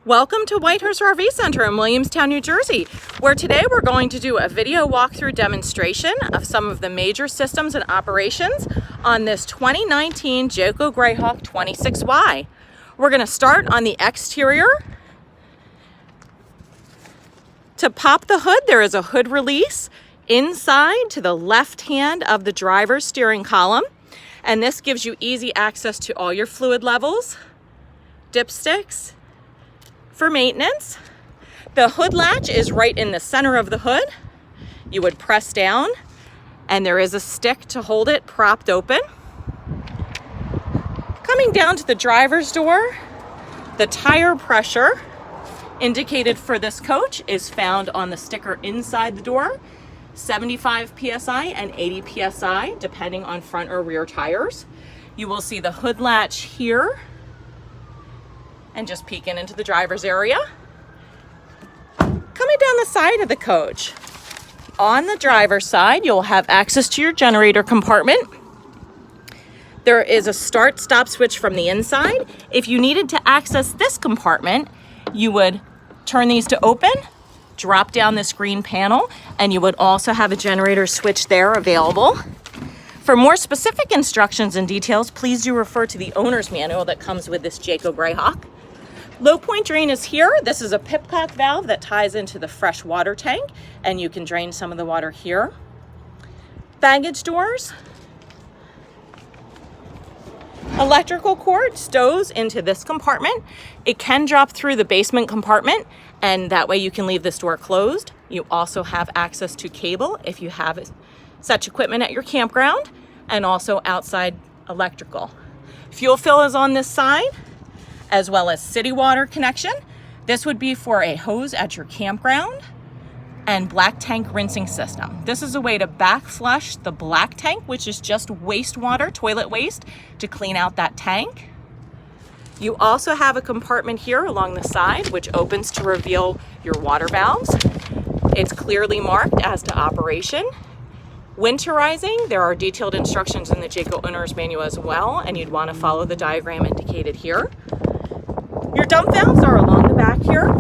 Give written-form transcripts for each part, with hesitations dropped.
Welcome to Whitehurst RV Center in Williamstown, New Jersey, where today we're going to do a video walkthrough demonstration of some of the major systems and operations on this 2019 Jayco Greyhawk 26Y. We're going to start on the exterior. To pop the hood, there is a hood release inside to the left hand of the driver's steering column, and this gives you easy access to all your fluid levels, dipsticks, for maintenance. The hood latch is right in the center of the hood. You would press down and there is a stick to hold it propped open. Coming down to the driver's door, the tire pressure indicated for this coach is found on the sticker inside the door, 75 psi and 80 psi depending on front or rear tires. You will see the hood latch here and just peeking into the driver's area. Coming down the side of the coach, on the driver's side, you'll have access to your generator compartment. There is a start-stop switch from the inside. If you needed to access this compartment, you would turn these to open, drop down this green panel, and you would also have a generator switch there available. For more specific instructions and details, please do refer to the owner's manual that comes with this Jayco Greyhawk. Low point drain is here. This is a pipcock valve that ties into the fresh water tank, and you can drain some of the water here. Baggage doors. Electrical cord stows into this compartment. It can drop through the basement compartment, and that way you can leave this door closed. You also have access to cable if you have such equipment at your campground, and also outside electrical. Fuel fill is on this side, as well as city water connection. This would be for a hose at your campground, and black tank rinsing system. This is a way to back flush the black tank, which is just wastewater, toilet waste, to clean out that tank. You also have a compartment here along the side, which opens to reveal your water valves. It's clearly marked as to operation. Winterizing, there are detailed instructions in the Jayco owner's manual as well, and you'd want to follow the diagram indicated here. Your dump valves are along the back here.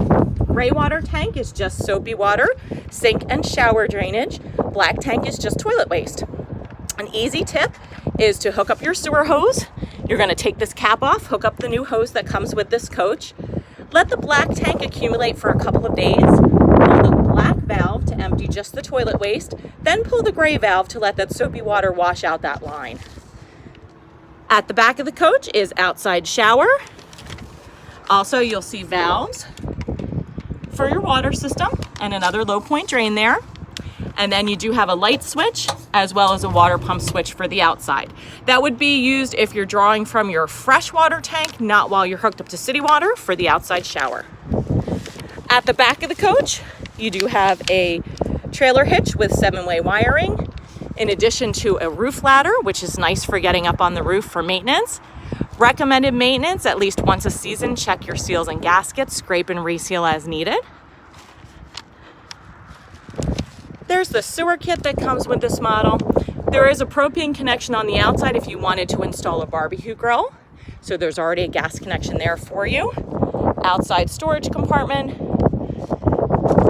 Gray water tank is just soapy water, sink and shower drainage. Black tank is just toilet waste. An easy tip is to hook up your sewer hose. You're going to take this cap off, hook up the new hose that comes with this coach. Let the black tank accumulate for a couple of days. Pull the black valve to empty just the toilet waste, then pull the gray valve to let that soapy water wash out that line. At the back of the coach is outside shower. Also, you'll see valves for your water system and another low point drain there. And then you do have a light switch as well as a water pump switch for the outside. That would be used if you're drawing from your freshwater tank, not while you're hooked up to city water for the outside shower. At the back of the coach, you do have a trailer hitch with 7-way wiring, in addition to a roof ladder, which is nice for getting up on the roof for maintenance. Recommended maintenance at least once a season. Check your seals and gaskets, scrape and reseal as needed. There's the sewer kit that comes with this model. There is a propane connection on the outside if you wanted to install a barbecue grill. So there's already a gas connection there for you. Outside storage compartment.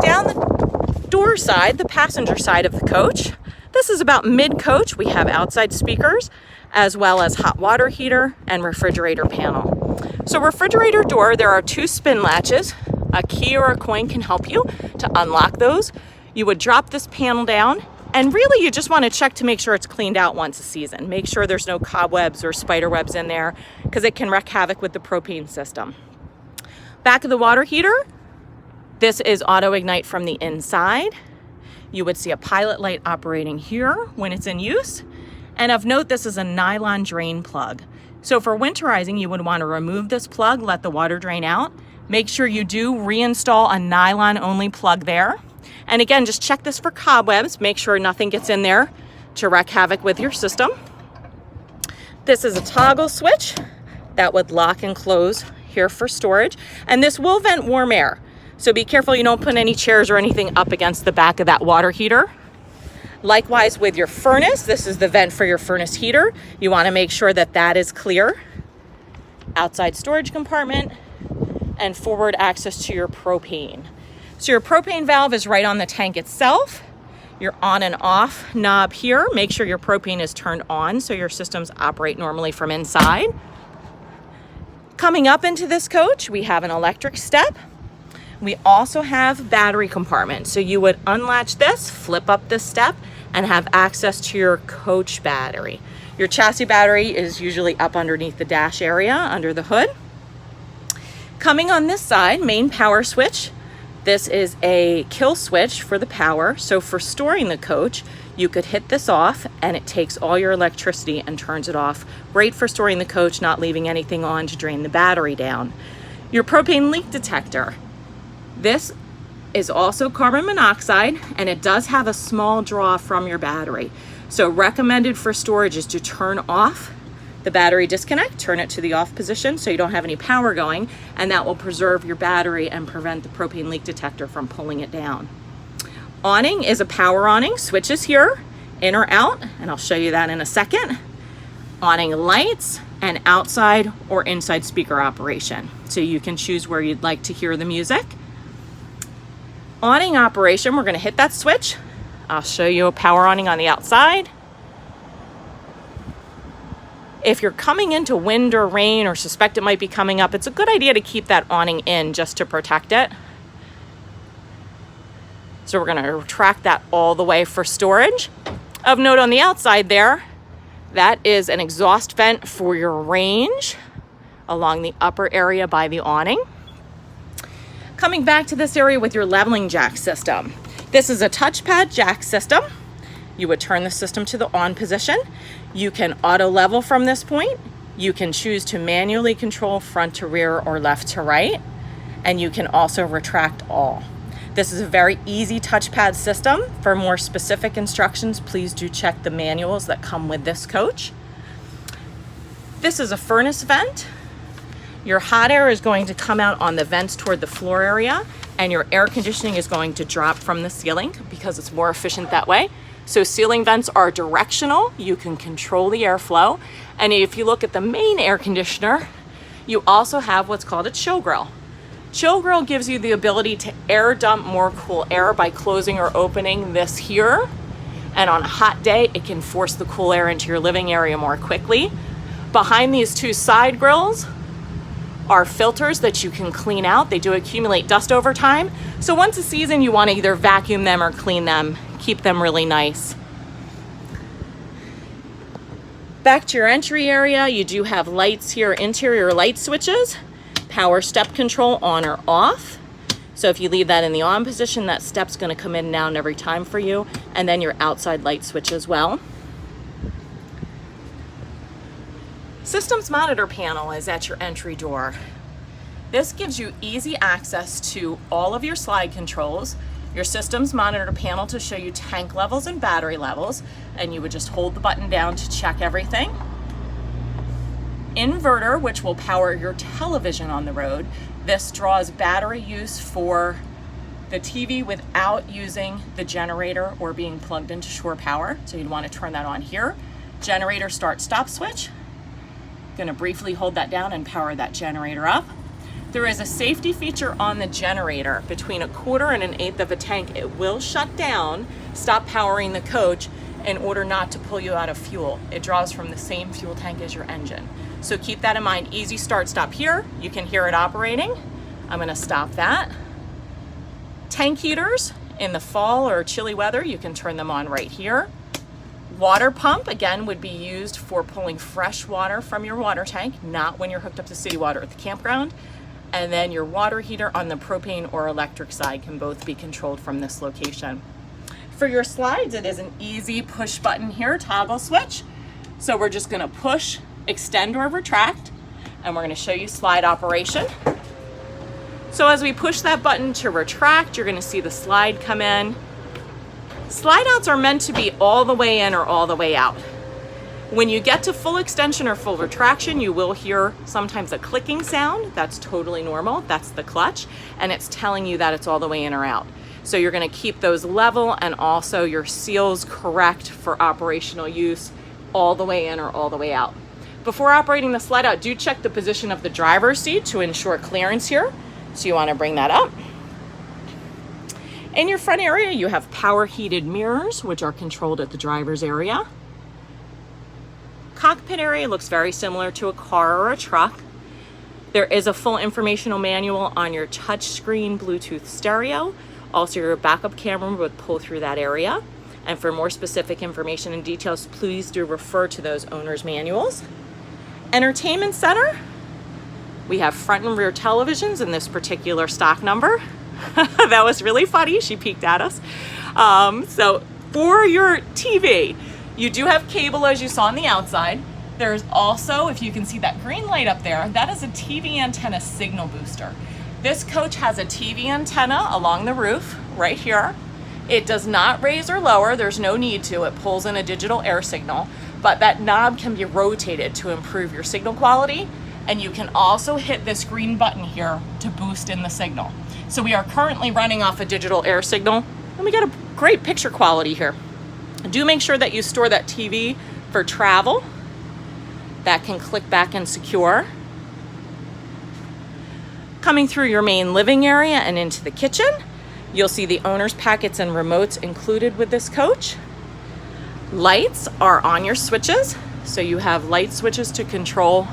Down the door side, the passenger side of the coach. This is about mid-coach. We have outside speakers, as well as hot water heater and refrigerator panel. So refrigerator door, there are 2 spin latches. A key or a coin can help you to unlock those. You would drop this panel down, and really you just want to check to make sure it's cleaned out once a season. Make sure there's no cobwebs or spider webs in there, because it can wreak havoc with the propane system. Back of the water heater, this is auto ignite from the inside. You would see a pilot light operating here when it's in use. And of note, this is a nylon drain plug. So for winterizing, you would want to remove this plug, let the water drain out. Make sure you do reinstall a nylon only plug there. And again, just check this for cobwebs. Make sure nothing gets in there to wreak havoc with your system. This is a toggle switch that would lock and close here for storage. And this will vent warm air. So be careful you don't put any chairs or anything up against the back of that water heater. Likewise with your furnace, this is the vent for your furnace heater. You want to make sure that that is clear. Outside storage compartment. and forward access to your propane. So your propane valve is right on the tank itself. Your on and off knob here, make sure your propane is turned on so your systems operate normally from inside. Coming up into this coach, we have an electric step. We also have battery compartments. So you would unlatch this, flip up this step, and have access to your coach battery. Your chassis battery is usually up underneath the dash area, under the hood. Coming on this side, main power switch. This is a kill switch for the power. So for storing the coach, you could hit this off and it takes all your electricity and turns it off. Great for storing the coach, not leaving anything on to drain the battery down. Your propane leak detector. This is also carbon monoxide, and it does have a small draw from your battery. So recommended for storage is to turn off the battery disconnect, turn it to the off position so you don't have any power going, and that will preserve your battery and prevent the propane leak detector from pulling it down. Awning is a power awning, switches here, in or out, and I'll show you that in a second. Awning lights and outside or inside speaker operation. So you can choose where you'd like to hear the music. Awning operation, we're going to hit that switch. I'll show you a power awning on the outside. If you're coming into wind or rain or suspect it might be coming up, it's a good idea to keep that awning in just to protect it. So we're going to retract that all the way for storage. Of note on the outside there, that is an exhaust vent for your range along the upper area by the awning. Coming back to this area with your leveling jack system. This is a touchpad jack system. You would turn the system to the on position. You can auto level from this point. You can choose to manually control front to rear or left to right. And you can also retract all. This is a very easy touchpad system. For more specific instructions, please do check the manuals that come with this coach. This is a furnace vent. Your hot air is going to come out on the vents toward the floor area, and your air conditioning is going to drop from the ceiling because it's more efficient that way. So ceiling vents are directional. You can control the airflow. And if you look at the main air conditioner, you also have what's called a chill grill. Chill grill gives you the ability to air dump more cool air by closing or opening this here. And on a hot day, it can force the cool air into your living area more quickly. Behind these two side grills are filters that you can clean out. They do accumulate dust over time. So once a season, you want to either vacuum them or clean them, keep them really nice. Back to your entry area, you do have lights here, interior light switches, power step control on or off. So if you leave that in the on position, that step's going to come in and out every time for you. And then your outside light switch as well. Systems monitor panel is at your entry door. This gives you easy access to all of your slide controls, your systems monitor panel to show you tank levels and battery levels, and you would just hold the button down to check everything. Inverter, which will power your television on the road. This draws battery use for the TV without using the generator or being plugged into shore power. So you'd want to turn that on here. Generator start stop switch. Going to briefly hold that down and power that generator up. There is a safety feature on the generator. Between 1/4 and 1/8 of a tank, it will shut down, stop powering the coach in order not to pull you out of fuel. It draws from the same fuel tank as your engine. So keep that in mind. Easy start stop here. You can hear it operating. I'm going to stop that. Tank heaters in the fall or chilly weather, you can turn them on right here. Water pump, again, would be used for pulling fresh water from your water tank, not when you're hooked up to city water at the campground. And then your water heater on the propane or electric side can both be controlled from this location. For your slides, it is an easy push button here, toggle switch. So we're just gonna push, extend or retract, and we're gonna show you slide operation. So as we push that button to retract, you're gonna see the slide come in. Slide outs are meant to be all the way in or all the way out. When you get to full extension or full retraction, you will hear sometimes a clicking sound. That's totally normal. That's the clutch, and it's telling you that it's all the way in or out. So you're going to keep those level and also your seals correct for operational use all the way in or all the way out. Before operating the slide out, do check the position of the driver's seat to ensure clearance here. So you want to bring that up. In your front area, you have power heated mirrors, which are controlled at the driver's area. Cockpit area looks very similar to a car or a truck. There is a full informational manual on your touchscreen Bluetooth stereo. Also, your backup camera would pull through that area. And for more specific information and details, please do refer to those owner's manuals. Entertainment center, we have front and rear televisions in this particular stock number. That was really funny. She peeked at us. So for your TV, you do have cable as you saw on the outside. There's also, if you can see that green light up there, that is a TV antenna signal booster. This coach has a TV antenna along the roof right here. It does not raise or lower. There's no need to. It pulls in a digital air signal, but that knob can be rotated to improve your signal quality. And you can also hit this green button here to boost in the signal. So we are currently running off a digital air signal, and we got a great picture quality here. Do make sure that you store that TV for travel. That can click back and secure. Coming through your main living area and into the kitchen, you'll see the owner's packets and remotes included with this coach. Lights are on your switches, so you have light switches to control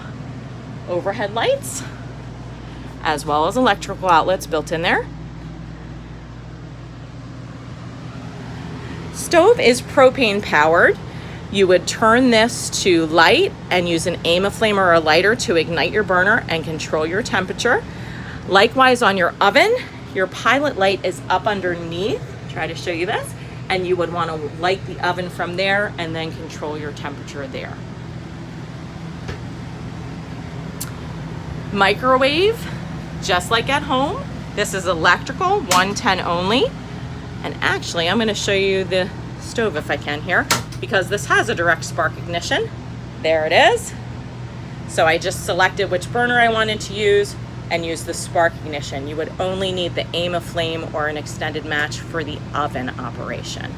overhead lights, as well as electrical outlets built in there. Stove is propane powered. You would turn this to light and use an aim a flame or a lighter to ignite your burner and control your temperature. Likewise on your oven, your pilot light is up underneath. Try to show you this. And you would want to light the oven from there and then control your temperature there. Microwave, just like at home. This is electrical, 110 only. And actually, I'm going to show you the stove if I can here, because this has a direct spark ignition. There it is. So I just selected which burner I wanted to use and use the spark ignition. You would only need the aim a flame or an extended match for the oven operation.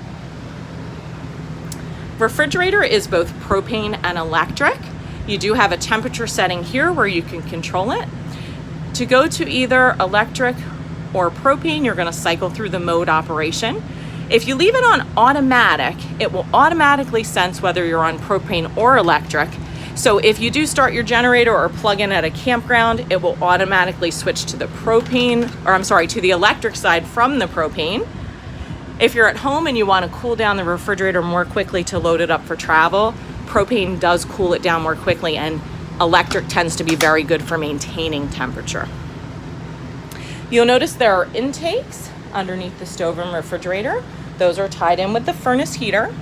Refrigerator is both propane and electric. You do have a temperature setting here where you can control it. To go to either electric or propane, you're going to cycle through the mode operation. If you leave it on automatic, it will automatically sense whether you're on propane or electric. So if you do start your generator or plug in at a campground, it will automatically switch to the to the electric side from the propane. If you're at home and you want to cool down the refrigerator more quickly to load it up for travel, propane does cool it down more quickly, and electric tends to be very good for maintaining temperature. You'll notice there are intakes underneath the stove and refrigerator. Those are tied in with the furnace heater.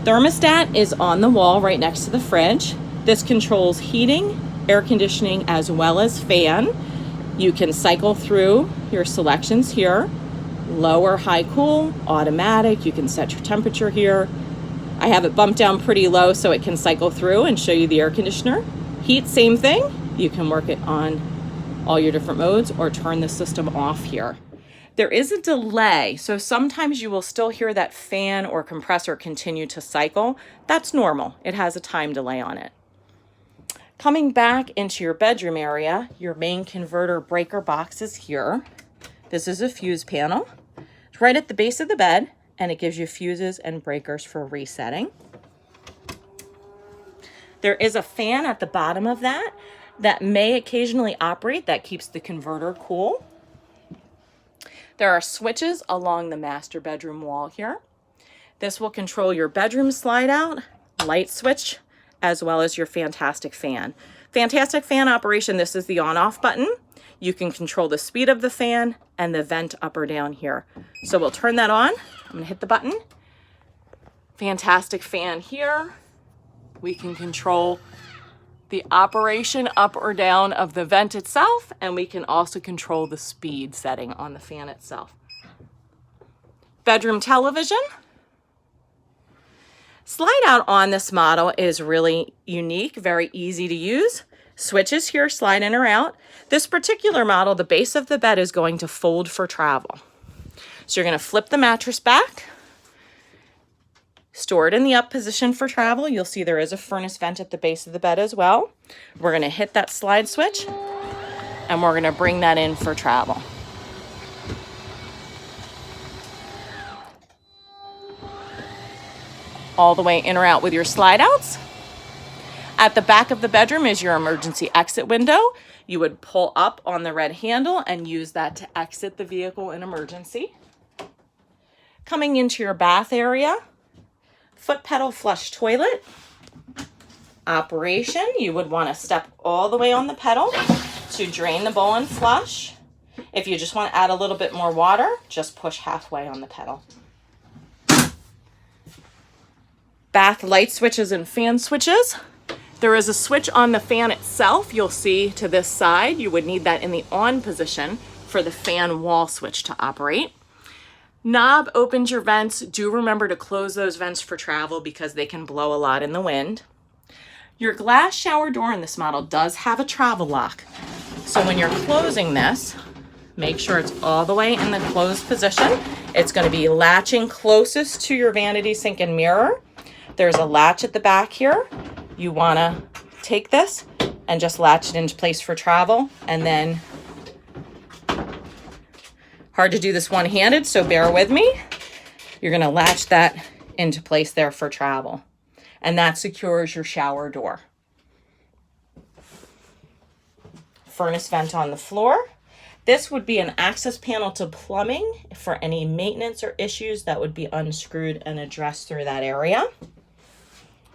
Thermostat is on the wall right next to the fridge. This controls heating, air conditioning, as well as fan. You can cycle through your selections here. Low or high cool, automatic. You can set your temperature here. I have it bumped down pretty low so it can cycle through and show you the air conditioner. Heat, same thing. You can work it on all your different modes or turn the system off here. There is a delay, so sometimes you will still hear that fan or compressor continue to cycle. That's normal. It has a time delay on it. Coming back into your bedroom area, your main converter breaker box is here. This is a fuse panel. It's right at the base of the bed, and it gives you fuses and breakers for resetting. There is a fan at the bottom of that may occasionally operate, that keeps the converter cool. There are switches along the master bedroom wall here. This will control your bedroom slide out, light switch, as well as your fantastic fan. Fantastic fan operation, this is the on-off button. You can control the speed of the fan and the vent up or down here. So we'll turn that on. I'm gonna hit the button. Fantastic fan here. We can control the operation up or down of the vent itself, and we can also control the speed setting on the fan itself. Bedroom television. Slide out on this model is really unique, very easy to use. Switches here, slide in or out. This particular model, the base of the bed is going to fold for travel. So you're going to flip the mattress back, store it in the up position for travel. You'll see there is a furnace vent at the base of the bed as well. We're going to hit that slide switch, and we're going to bring that in for travel. All the way in or out with your slide outs. At the back of the bedroom is your emergency exit window. You would pull up on the red handle and use that to exit the vehicle in emergency. Coming into your bath area, foot pedal flush toilet. Operation, you would want to step all the way on the pedal to drain the bowl and flush. If you just want to add a little bit more water, just push halfway on the pedal. Bath light switches and fan switches. There is a switch on the fan itself. You'll see to this side, you would need that in the on position for the fan wall switch to operate. Knob opens your vents. Do remember to close those vents for travel because they can blow a lot in the wind. Your glass shower door in this model does have a travel lock. So when you're closing this, make sure it's all the way in the closed position. It's going to be latching closest to your vanity sink and mirror. There's a latch at the back here. You want to take this and just latch it into place for travel. And then, hard to do this one-handed, so bear with me. You're going to latch that into place there for travel. And that secures your shower door. Furnace vent on the floor. This would be an access panel to plumbing for any maintenance or issues that would be unscrewed and addressed through that area.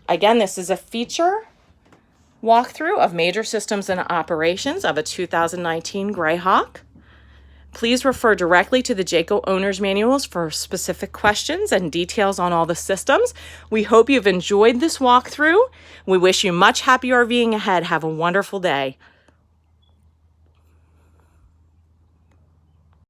Again, this is a feature walkthrough of major systems and operations of a 2019 Greyhawk. Please refer directly to the Jayco Owner's Manuals for specific questions and details on all the systems. We hope you've enjoyed this walkthrough. We wish you much happy RVing ahead. Have a wonderful day.